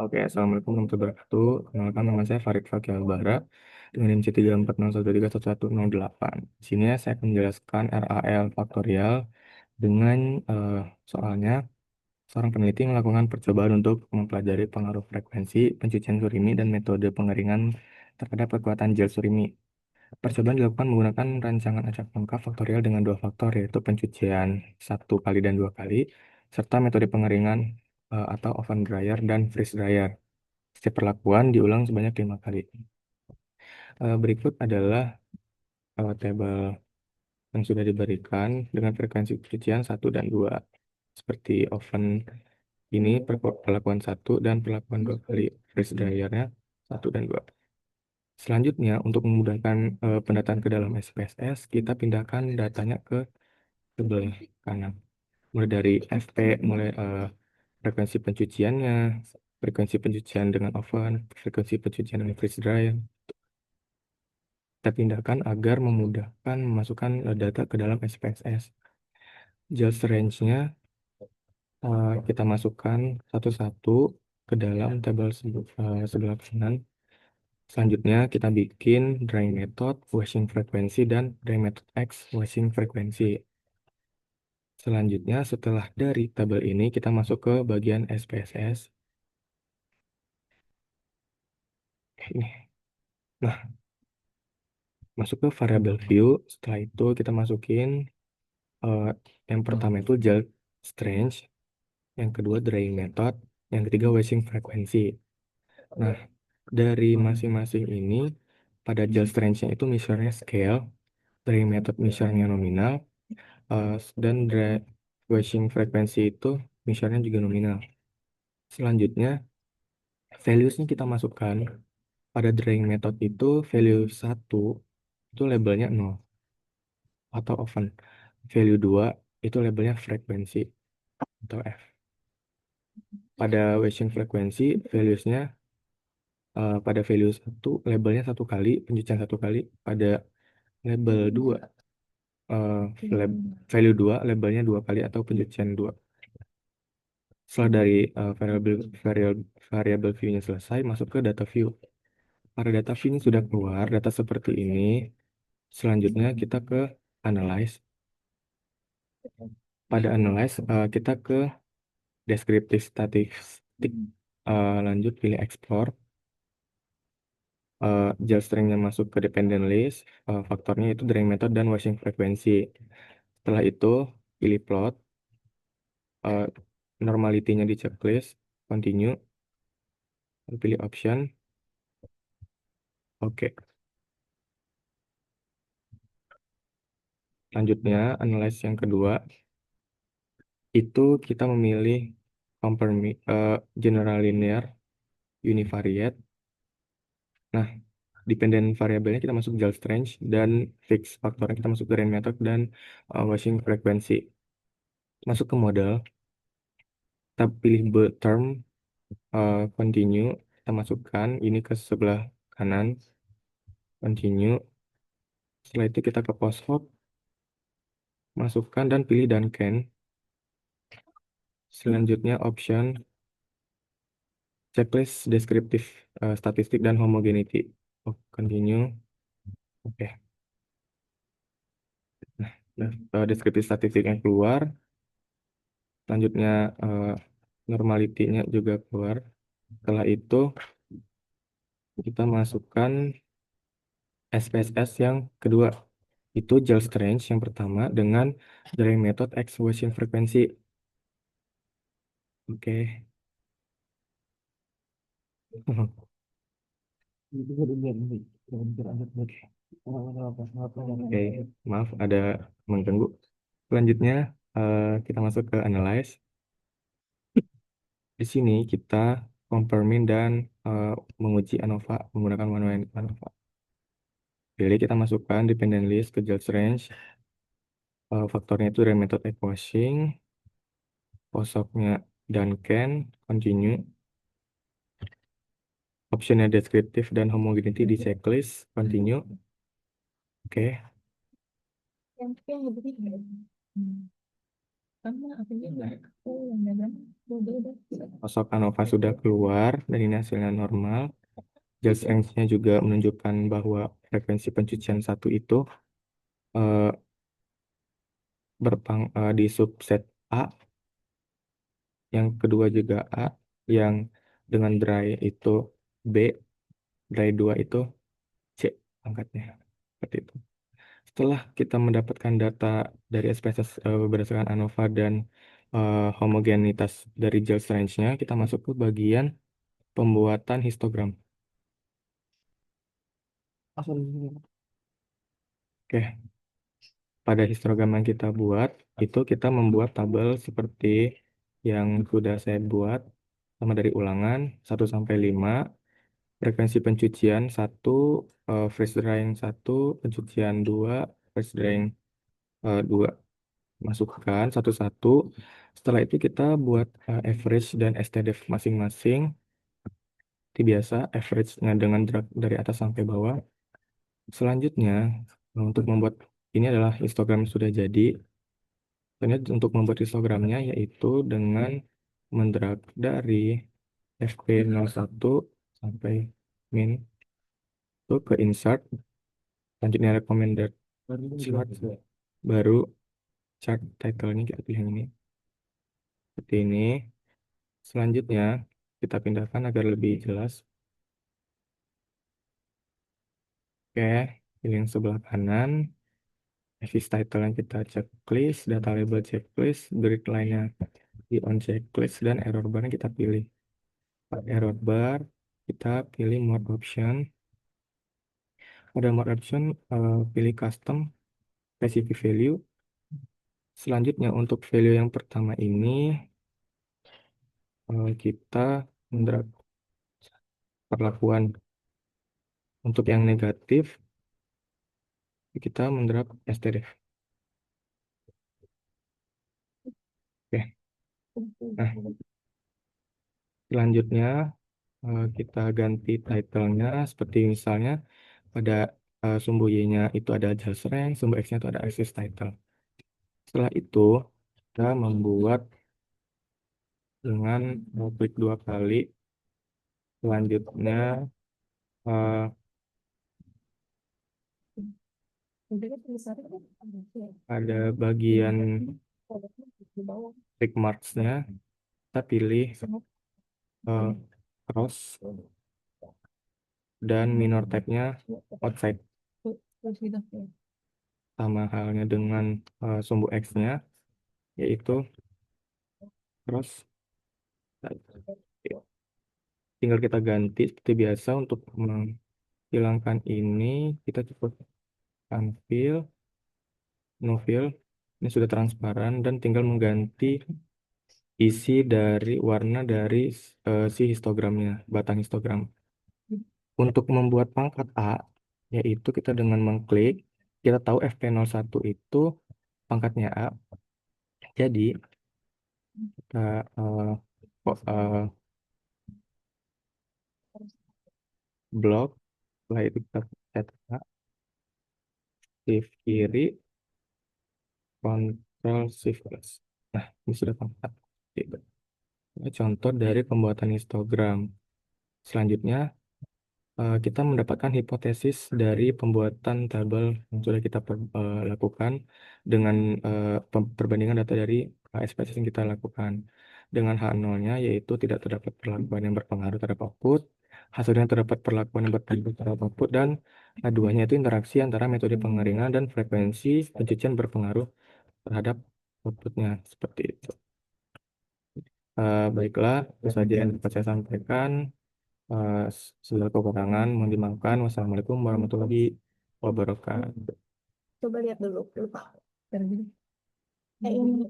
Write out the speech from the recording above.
Oke, Assalamualaikum warahmatullahi wabarakatuh. Kenalkan, nama saya Farid Fakih Albahra dengan NIM C3401331108. Di sini saya akan menjelaskan RAL faktorial dengan soalnya seorang peneliti melakukan percobaan untuk mempelajari pengaruh frekuensi pencucian surimi dan metode pengeringan terhadap kekuatan gel surimi. Percobaan dilakukan menggunakan rancangan acak lengkap faktorial dengan dua faktor, yaitu pencucian satu kali dan dua kali, serta metode pengeringan atau oven dryer dan freeze dryer. Setiap perlakuan diulang sebanyak 5 kali. Berikut adalah tabel yang sudah diberikan dengan frekuensi pencucian 1 dan 2. Seperti oven ini perlakuan 1 dan perlakuan 2 kali. Freeze dryernya 1 dan 2. Selanjutnya, untuk memudahkan pendataan ke dalam SPSS, kita pindahkan datanya ke sebelah kanan. Mulai dari FP, mulai frekuensi pencuciannya, frekuensi pencucian dengan oven, frekuensi pencucian dengan freeze dryer. Kita pindahkan agar memudahkan memasukkan data ke dalam SPSS. Just range-nya kita masukkan satu-satu ke dalam tabel sebelah kanan. Selanjutnya kita bikin drying method, washing frekuensi, dan drying method X, washing frekuensi. Selanjutnya setelah dari tabel ini kita masuk ke bagian SPSS. Ini. Nah, masuk ke variable view. Setelah itu kita masukin yang pertama itu gel strange, yang kedua drying method, yang ketiga washing frekuensi. Nah, dari masing-masing ini pada gel strange-nya itu measure-nya scale, drying method measure-nya nominal, dan washing frekuensi itu measure-nya juga nominal. Selanjutnya, values-nya kita masukkan. Pada drying method itu value 1 itu labelnya 0 atau oven. Value 2 itu labelnya frekuensi atau F. Pada washing frekuensi, values-nya pada value 1 labelnya 1 kali, pencucian 1 kali. Pada label 2, value 2 labelnya 2 kali atau pencucian 2. Setelah dari variable view-nya selesai, masuk ke data view. Pada data view ini sudah keluar data seperti ini. Selanjutnya kita ke analyze. Pada analyze kita ke descriptive statistik. Lanjut pilih explore. Gel string-nya masuk ke dependent list. Faktornya itu drying method dan washing frekuensi. Setelah itu pilih plot. Normality-nya di checklist. Continue. Pilih option. Oke. Selanjutnya, analyze yang kedua, itu kita memilih general linear univariate. Nah, dependent variabelnya kita masuk gel strange, dan fix faktornya kita masuk drying method dan washing frekuensi. Masuk ke model, kita pilih bold term, continue, kita masukkan ini ke sebelah kanan, continue. Setelah itu kita ke post hoc, masukkan dan pilih Duncan. Selanjutnya option checklist deskriptif statistik dan homogeneity. Continue. Oke. Nah, deskriptif statistik yang keluar. Selanjutnya normality-nya juga keluar. Setelah itu kita masukkan SPSS yang kedua. Itu gel strange yang pertama dengan drying method X washing frekuensi. Oke. Oke, maaf ada mengganggu. Selanjutnya kita masuk ke analyze. Di sini kita confirming dan menguji ANOVA menggunakan manual ANOVA. Pilih kita masukkan dependent list ke gel range. Faktornya itu dari method egg washing. Posoknya Duncan, continue. Optionnya deskriptif dan homogeneity di checklist, continue. Oke. sosok ANOVA sudah keluar dan ini hasilnya normal. Just range-nya juga menunjukkan bahwa frekuensi pencucian satu itu eh, di subset A, yang kedua juga A, yang dengan dry itu B, dry 2 itu C angkatnya. Seperti itu. Setelah kita mendapatkan data dari spesies berdasarkan ANOVA dan homogenitas dari gel range-nya, kita masuk ke bagian pembuatan histogram. Oke, pada histogram yang kita buat, itu kita membuat tabel seperti yang sudah saya buat, sama dari ulangan 1 sampai 5, frekuensi pencucian 1, freeze drying 1, pencucian 2, freeze drying 2. Masukkan satu-satu. Setelah itu kita buat average dan STDF masing-masing. Seperti biasa, average-nya dengan drag dari atas sampai bawah. Selanjutnya, untuk membuat ini adalah histogram yang sudah jadi. Dan untuk membuat histogramnya yaitu dengan mendrag dari FP01 sampai min itu ke insert, selanjutnya recommended chart, baru chart title-nya kita pilih yang ini. Seperti ini. Selanjutnya, kita pindahkan agar lebih jelas. Oke, pilih yang sebelah kanan. Effice title yang kita checklist, data label checklist, grid line-nya di on checklist, dan error bar yang kita pilih. Pada error bar, kita pilih mode option. Pada mode option, pilih custom specific value. Selanjutnya, untuk value yang pertama ini, kita mendrag perlakuan. Untuk yang negatif, kita mendrag STDF. Oke, nah selanjutnya kita ganti title-nya seperti misalnya pada sumbu Y-nya itu ada just rank, sumbu X-nya itu ada access title. Setelah itu kita membuat dengan klik 2 kali. Selanjutnya eh, ada bagian tick marks-nya, kita pilih eh, cross dan minor type-nya outside. Sama halnya dengan sumbu X-nya, yaitu cross. Tinggal kita ganti seperti biasa. Untuk menghilangkan ini, kita cukup unfill, no fill. Ini sudah transparan dan tinggal mengganti isi dari warna dari si histogramnya, batang histogram. Untuk membuat pangkat A, yaitu kita dengan mengklik, kita tahu FP01 itu pangkatnya A. Jadi, kita blok, setelah itu kita pencet A, shift kiri, Ctrl Shift plus. Nah, ini sudah pangkat. Gitu. Ini contoh dari pembuatan histogram. Selanjutnya, kita mendapatkan hipotesis dari pembuatan tabel yang sudah kita lakukan dengan perbandingan data dari SPSS yang kita lakukan. Dengan H0-nya yaitu tidak terdapat perlakuan yang berpengaruh terhadap output, hasilnya terdapat perlakuan yang berpengaruh terhadap output, dan H2-nya itu interaksi antara metode pengeringan dan frekuensi pencucian berpengaruh terhadap outputnya. Seperti itu. Baiklah, itu saja yang dapat saya sampaikan. Segala kekurangan mohon dimaafkan. Wassalamualaikum warahmatullahi wabarakatuh. Coba lihat dulu, lupa. Ini